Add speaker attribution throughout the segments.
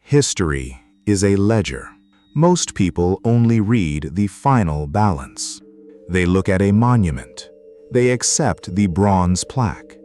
Speaker 1: History is a ledger. Most people only read the final balance. They look at a monument, they accept the bronze plaque,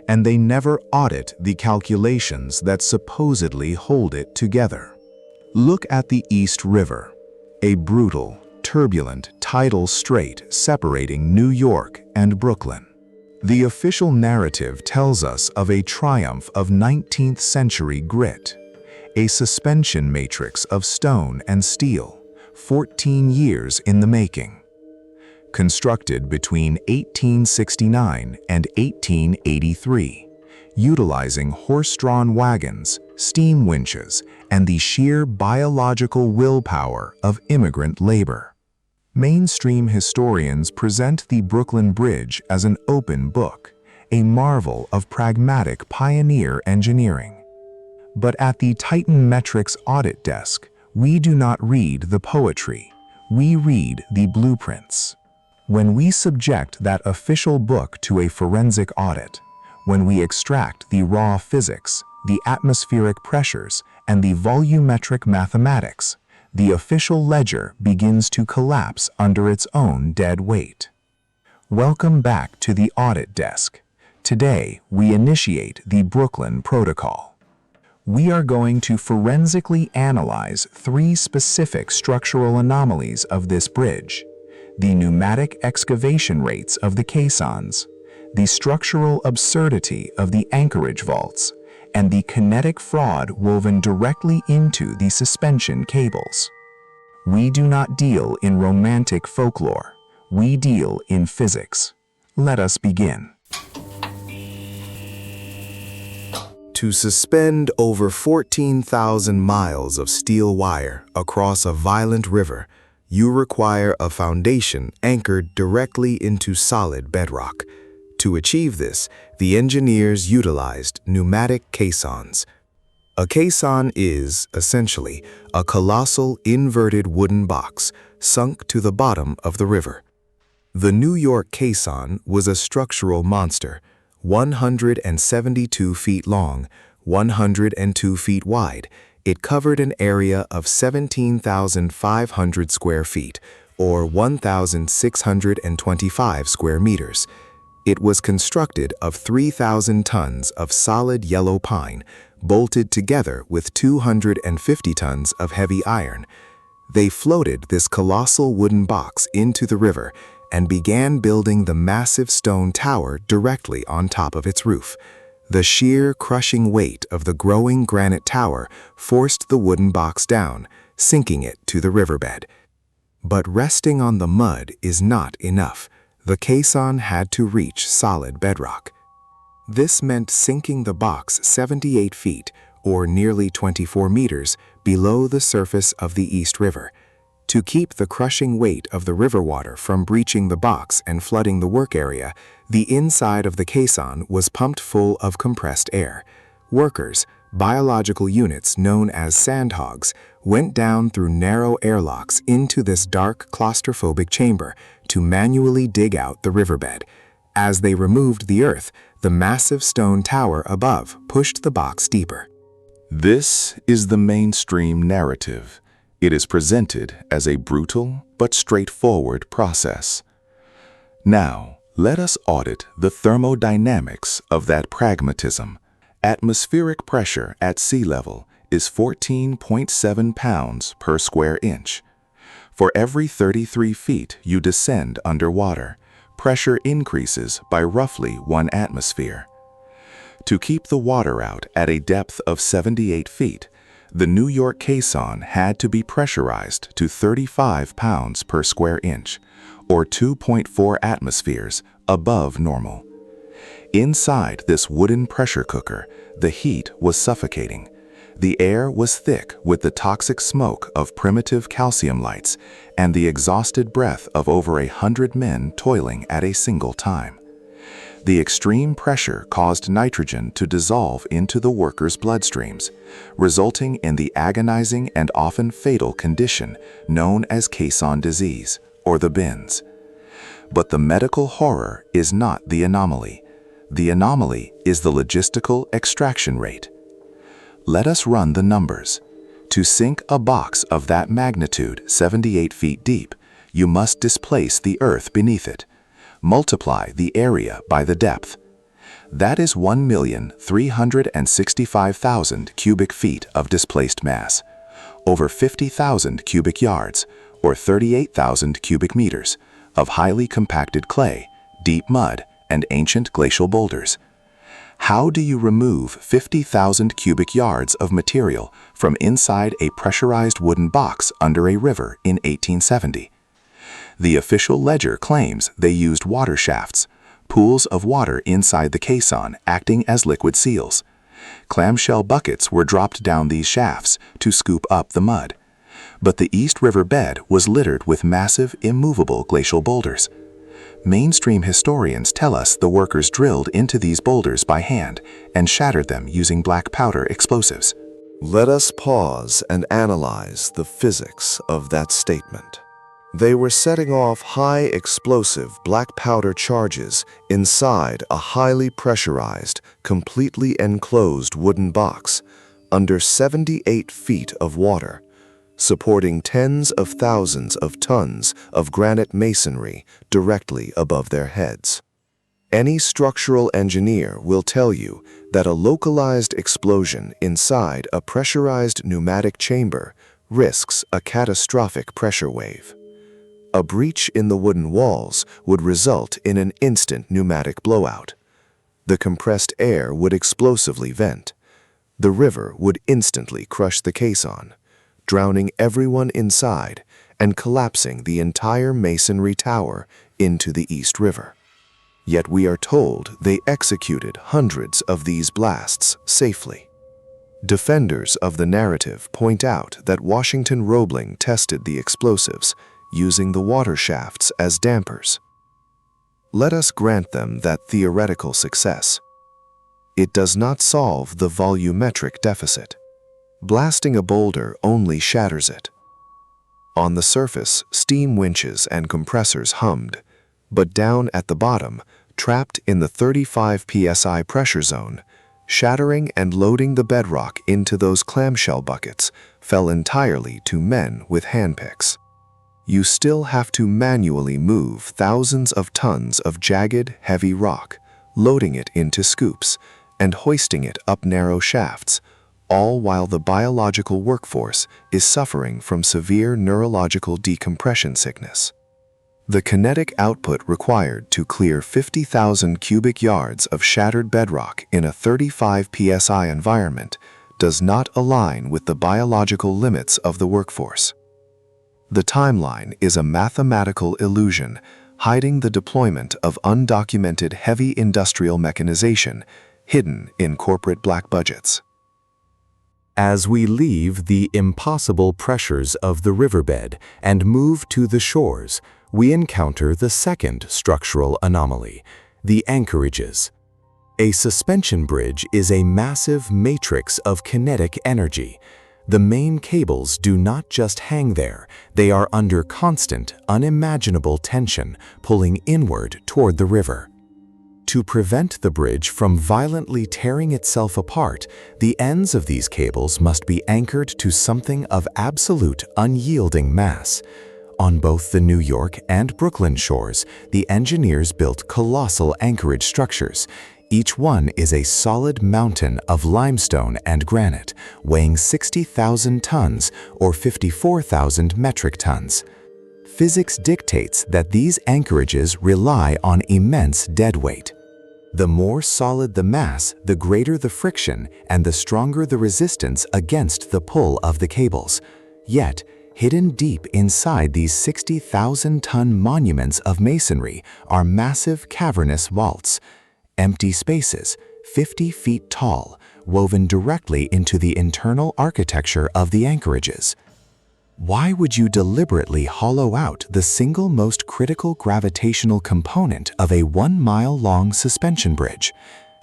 Speaker 1: and they never audit the calculations that supposedly hold it together. Look at the East River, a brutal, turbulent tidal strait separating New York and Brooklyn. The official narrative tells us of a triumph of 19th century grit, a suspension matrix of stone and steel, 14 years in the making. Constructed between 1869 and 1883, utilizing horse-drawn wagons, steam winches, and the sheer biological willpower of immigrant labor. Mainstream historians present the Brooklyn Bridge as an open book, a marvel of pragmatic pioneer engineering. But at the Titan Metrics audit desk, we do not read the poetry, we read the blueprints. When we subject that official book to a forensic audit, when we extract the raw physics, the atmospheric pressures, and the volumetric mathematics, the official ledger begins to collapse under its own dead weight. Welcome back to the audit desk. Today, we initiate the Brooklyn Protocol. We are going to forensically analyze 3 specific structural anomalies of this bridge: the pneumatic excavation rates of the caissons, the structural absurdity of the Anchorage vaults, and the kinetic fraud woven directly into the suspension cables. We do not deal in romantic folklore, we deal in physics. Let us begin. To suspend over 14,000 miles of steel wire across a violent river, you require a foundation anchored directly into solid bedrock. To achieve this, the engineers utilized pneumatic caissons. A caisson is, essentially, a colossal inverted wooden box sunk to the bottom of the river. The New York Caisson was a structural monster, 172 feet long, 102 feet wide. It covered an area of 17,500 square feet, or 1,625 square meters. It was constructed of 3,000 tons of solid yellow pine, bolted together with 250 tons of heavy iron. They floated this colossal wooden box into the river and began building the massive stone tower directly on top of its roof. The sheer, crushing weight of the growing granite tower forced the wooden box down, sinking it to the riverbed. But resting on the mud is not enough. The caisson had to reach solid bedrock. This meant sinking the box 78 feet, or nearly 24 meters, below the surface of the East River. To keep the crushing weight of the river water from breaching the box and flooding the work area, the inside of the caisson was pumped full of compressed air. Workers, biological units known as sandhogs, went down through narrow airlocks into this dark, claustrophobic chamber to manually dig out the riverbed. As they removed the earth, the massive stone tower above pushed the box deeper.
Speaker 2: This is the mainstream narrative. It is presented as a brutal but straightforward process. Now, let us audit the thermodynamics of that pragmatism. Atmospheric pressure at sea level is 14.7 pounds per square inch. For every 33 feet you descend underwater, pressure increases by roughly 1 atmosphere. To keep the water out at a depth of 78 feet, the New York Caisson had to be pressurized to 35 pounds per square inch, or 2.4 atmospheres above normal. Inside this wooden pressure cooker, the heat was suffocating. The air was thick with the toxic smoke of primitive calcium lights and the exhausted breath of over 100 men toiling at a single time. The extreme pressure caused nitrogen to dissolve into the workers' bloodstreams, resulting in the agonizing and often fatal condition known as Caisson disease, or the bins. But the medical horror is not the anomaly. The anomaly is the logistical extraction rate. Let us run the numbers. To sink a box of that magnitude, 78 feet deep, you must displace the earth beneath it. Multiply the area by the depth. That is 1,365,000 cubic feet of displaced mass, over 50,000 cubic yards, or 38,000 cubic meters, of highly compacted clay, deep mud, and ancient glacial boulders. How do you remove 50,000 cubic yards of material from inside a pressurized wooden box under a river in 1870? The official ledger claims they used water shafts, pools of water inside the caisson acting as liquid seals. Clamshell buckets were dropped down these shafts to scoop up the mud. But the East River bed was littered with massive, immovable glacial boulders. Mainstream historians tell us the workers drilled into these boulders by hand and shattered them using black powder explosives.
Speaker 3: Let us pause and analyze the physics of that statement. They were setting off high explosive black powder charges inside a highly pressurized, completely enclosed wooden box under 78 feet of water, supporting tens of thousands of tons of granite masonry directly above their heads. Any structural engineer will tell you that a localized explosion inside a pressurized pneumatic chamber risks a catastrophic pressure wave. A breach in the wooden walls would result in an instant pneumatic blowout. The compressed air would explosively vent. The river would instantly crush the caisson, drowning everyone inside and collapsing the entire masonry tower into the East River. Yet we are told they executed hundreds of these blasts safely. Defenders of the narrative point out that Washington Roebling tested the explosives using the water shafts as dampers. Let us grant them that theoretical success. It does not solve the volumetric deficit. Blasting a boulder only shatters it. On the surface, steam winches and compressors hummed, but down at the bottom, trapped in the 35 psi pressure zone, shattering and loading the bedrock into those clamshell buckets fell entirely to men with handpicks. You still have to manually move thousands of tons of jagged, heavy rock, loading it into scoops and hoisting it up narrow shafts, all while the biological workforce is suffering from severe neurological decompression sickness. The kinetic output required to clear 50,000 cubic yards of shattered bedrock in a 35 psi environment does not align with the biological limits of the workforce. The timeline is a mathematical illusion, hiding the deployment of undocumented heavy industrial mechanization hidden in corporate black budgets.
Speaker 1: As we leave the impossible pressures of the riverbed and move to the shores, we encounter the second structural anomaly, the anchorages. A suspension bridge is a massive matrix of kinetic energy. The main cables do not just hang there, they are under constant, unimaginable tension, pulling inward toward the river. To prevent the bridge from violently tearing itself apart, the ends of these cables must be anchored to something of absolute, unyielding mass. On both the New York and Brooklyn shores, the engineers built colossal anchorage structures. Each one is a solid mountain of limestone and granite, weighing 60,000 tons or 54,000 metric tons. Physics dictates that these anchorages rely on immense deadweight. The more solid the mass, the greater the friction and the stronger the resistance against the pull of the cables. Yet, hidden deep inside these 60,000-ton monuments of masonry are massive cavernous vaults, empty spaces, 50 feet tall, woven directly into the internal architecture of the anchorages. Why would you deliberately hollow out the single most critical gravitational component of a 1-mile-long suspension bridge?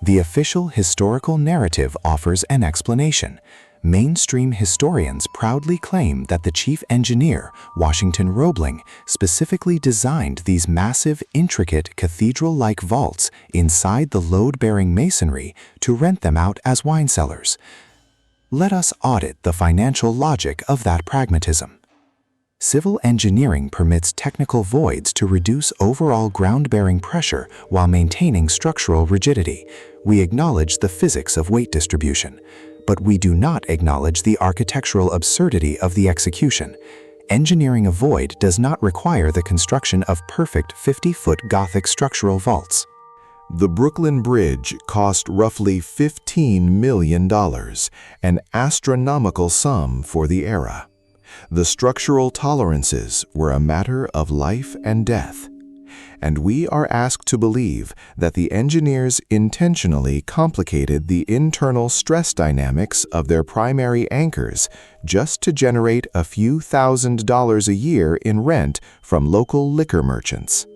Speaker 1: The official historical narrative offers an explanation. Mainstream historians proudly claim that the chief engineer, Washington Roebling, specifically designed these massive, intricate, cathedral-like vaults inside the load-bearing masonry to rent them out as wine cellars. Let us audit the financial logic of that pragmatism. Civil engineering permits technical voids to reduce overall ground-bearing pressure while maintaining structural rigidity. We acknowledge the physics of weight distribution, but we do not acknowledge the architectural absurdity of the execution. Engineering a void does not require the construction of perfect 50-foot Gothic structural vaults.
Speaker 3: The Brooklyn Bridge cost roughly $15 million, an astronomical sum for the era. The structural tolerances were a matter of life and death, and we are asked to believe that the engineers intentionally complicated the internal stress dynamics of their primary anchors just to generate a few $1,000s a year in rent from local liquor merchants.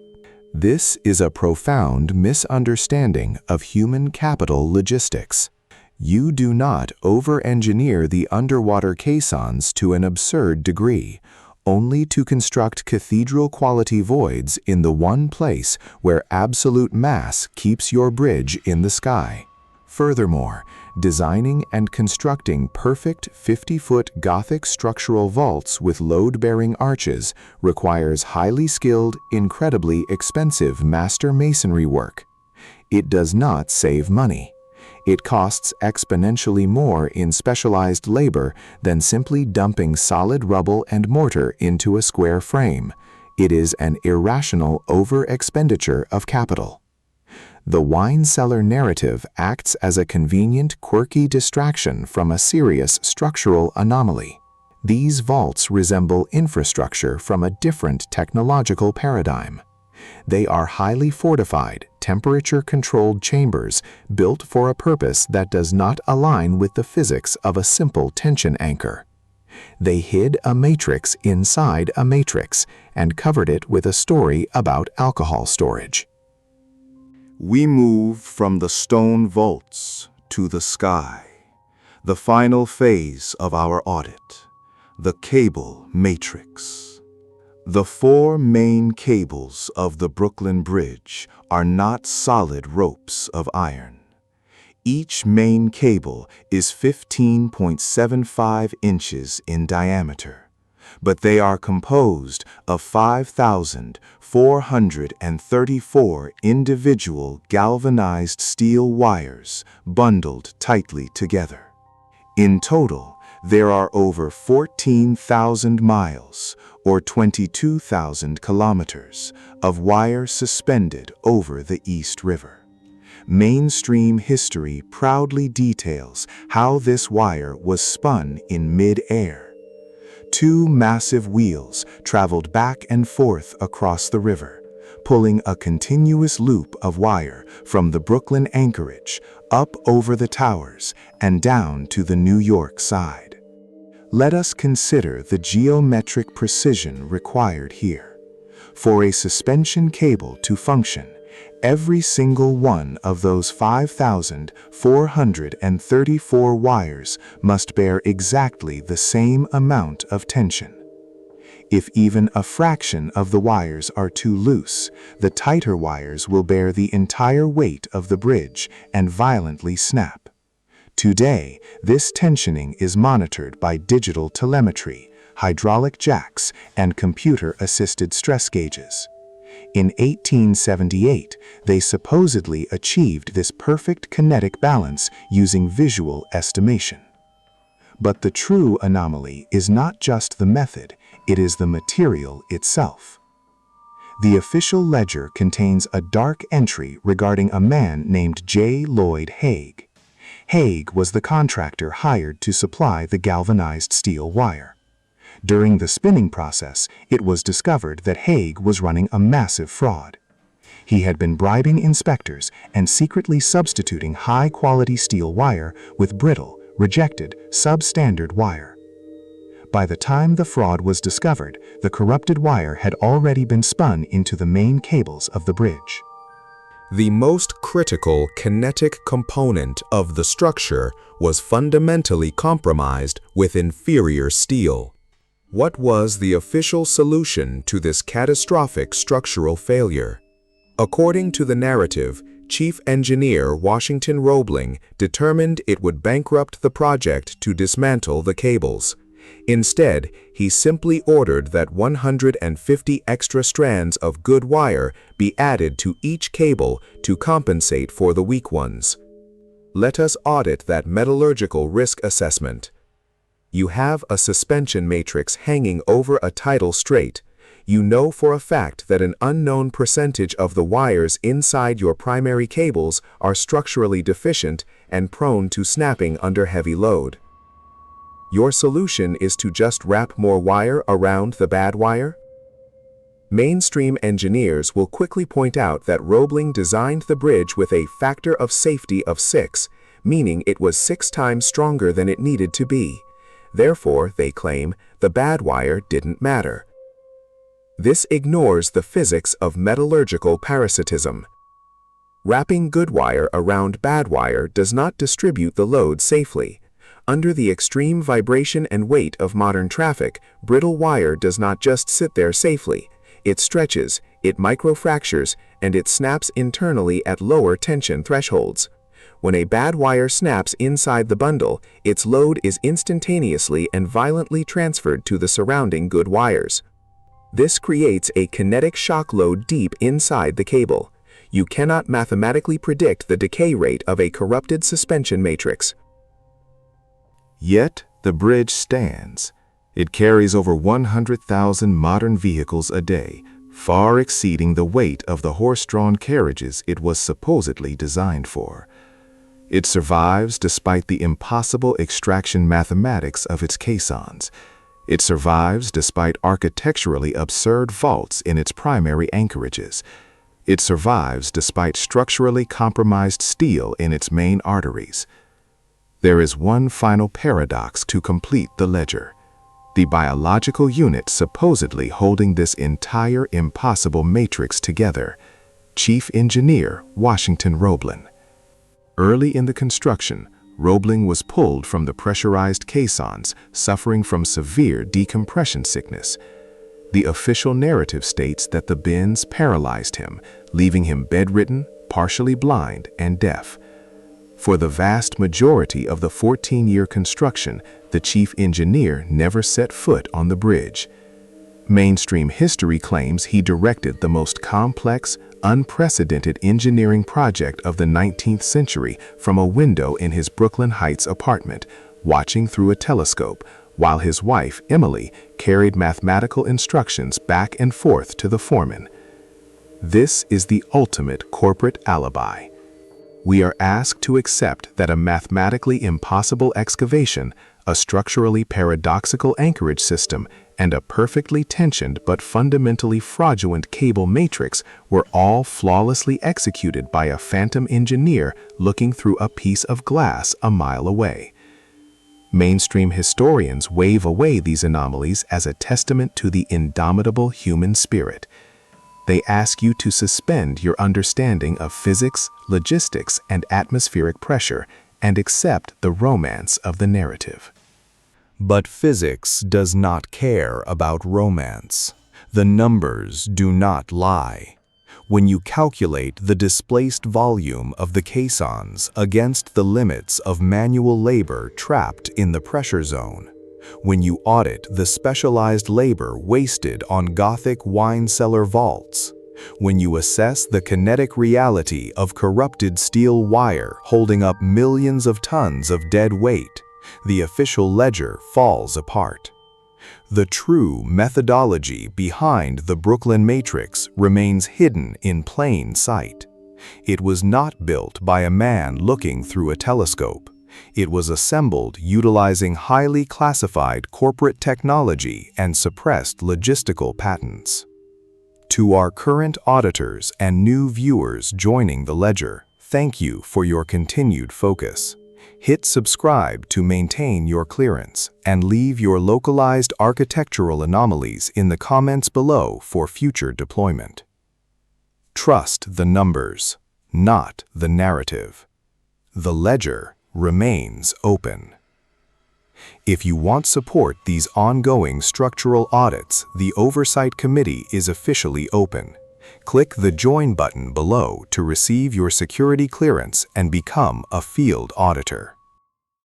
Speaker 3: This is a profound misunderstanding of human capital logistics. You do not over-engineer the underwater caissons to an absurd degree, only to construct cathedral-quality voids in the one place where absolute mass keeps your bridge in the sky. Furthermore, designing and constructing perfect 50-foot Gothic structural vaults with load-bearing arches requires highly skilled, incredibly expensive master masonry work. It does not save money. It costs exponentially more in specialized labor than simply dumping solid rubble and mortar into a square frame. It is an irrational over-expenditure of capital. The wine cellar narrative acts as a convenient, quirky distraction from a serious structural anomaly. These vaults resemble infrastructure from a different technological paradigm. They are highly fortified, temperature-controlled chambers built for a purpose that does not align with the physics of a simple tension anchor. They hid a matrix inside a matrix and covered it with a story about alcohol storage.
Speaker 1: We move from the stone vaults to the sky, the final phase of our audit, the cable matrix. The four main cables of the Brooklyn Bridge are not solid ropes of iron. Each main cable is 15.75 inches in diameter, but they are composed of 5,434 individual galvanized steel wires bundled tightly together. In total, there are over 14,000 miles, or 22,000 kilometers, of wire suspended over the East River. Mainstream history proudly details how this wire was spun in mid-air. Two massive wheels traveled back and forth across the river, pulling a continuous loop of wire from the Brooklyn Anchorage up over the towers and down to the New York side. Let us consider the geometric precision required here. For a suspension cable to function, every single one of those 5,434 wires must bear exactly the same amount of tension. If even a fraction of the wires are too loose, the tighter wires will bear the entire weight of the bridge and violently snap. Today, this tensioning is monitored by digital telemetry, hydraulic jacks, and computer-assisted stress gauges. In 1878, they supposedly achieved this perfect kinetic balance using visual estimation. But the true anomaly is not just the method, it is the material itself. The official ledger contains a dark entry regarding a man named J. Lloyd Hague. Hague was the contractor hired to supply the galvanized steel wire. During the spinning process, it was discovered that Hague was running a massive fraud. He had been bribing inspectors and secretly substituting high-quality steel wire with brittle, rejected, substandard wire. By the time the fraud was discovered, the corrupted wire had already been spun into the main cables of the bridge.
Speaker 2: The most critical kinetic component of the structure was fundamentally compromised with inferior steel. What was the official solution to this catastrophic structural failure? According to the narrative,
Speaker 1: Chief Engineer Washington Roebling determined it would bankrupt the project to dismantle the cables. Instead, he simply ordered that 150 extra strands of good wire be added to each cable to compensate for the weak ones. Let us audit that metallurgical risk assessment. You have a suspension matrix hanging over a tidal strait. You know for a fact that an unknown percentage of the wires inside your primary cables are structurally deficient and prone to snapping under heavy load. Your solution is to just wrap more wire around the bad wire? Mainstream engineers will quickly point out that Roebling designed the bridge with a factor of safety of 6, meaning it was 6 times stronger than it needed to be. Therefore, they claim, the bad wire didn't matter. This ignores the physics of metallurgical parasitism. Wrapping good wire around bad wire does not distribute the load safely. Under the extreme vibration and weight of modern traffic, brittle wire does not just sit there safely. It stretches, it microfractures, and it snaps internally at lower tension thresholds. When a bad wire snaps inside the bundle, its load is instantaneously and violently transferred to the surrounding good wires. This creates a kinetic shock load deep inside the cable. You cannot mathematically predict the decay rate of a corrupted suspension matrix.
Speaker 2: Yet, the bridge stands. It carries over 100,000 modern vehicles a day, far exceeding the weight of the horse-drawn carriages it was supposedly designed for. It survives despite the impossible extraction mathematics of its caissons. It survives despite architecturally absurd vaults in its primary anchorages. It survives despite structurally compromised steel in its main arteries. There is one final paradox to complete the ledger. The biological unit supposedly holding this entire impossible matrix together, Chief Engineer Washington Roebling. Early in the construction, Roebling was pulled from the pressurized caissons, suffering from severe decompression sickness. The official narrative states that the bends paralyzed him, leaving him bedridden, partially blind, and deaf. For the vast majority of the 14-year construction, the chief engineer never set foot on the bridge. Mainstream history claims he directed the most complex, unprecedented engineering project of the 19th century from a window in his Brooklyn Heights apartment, watching through a telescope, while his wife, Emily, carried mathematical instructions back and forth to the foreman. This is the ultimate corporate alibi. We are asked to accept that a mathematically impossible excavation, a structurally paradoxical anchorage system, and a perfectly tensioned but fundamentally fraudulent cable matrix were all flawlessly executed by a phantom engineer looking through a piece of glass a mile away. Mainstream historians wave away these anomalies as a testament to the indomitable human spirit. They ask you to suspend your understanding of physics, logistics, and atmospheric pressure and accept the romance of the narrative. But physics does not care about romance. The numbers do not lie. When you calculate the displaced volume of the caissons against the limits of manual labor trapped in the pressure zone, when you audit the specialized labor wasted on Gothic wine cellar vaults, when you assess the kinetic reality of corrupted steel wire holding up millions of tons of dead weight, the official ledger falls apart. The true methodology behind the Brooklyn Matrix remains hidden in plain sight. It was not built by a man looking through a telescope. It was assembled utilizing highly classified corporate technology and suppressed logistical patents. To our current auditors and new viewers joining the ledger, thank you for your continued focus. Hit subscribe to maintain your clearance and leave your localized architectural anomalies in the comments below for future deployment. Trust the numbers, not the narrative. The ledger remains open. If you want support these ongoing structural audits, the Oversight Committee is officially open.
Speaker 1: Click the Join button below to receive your security clearance and become a field auditor.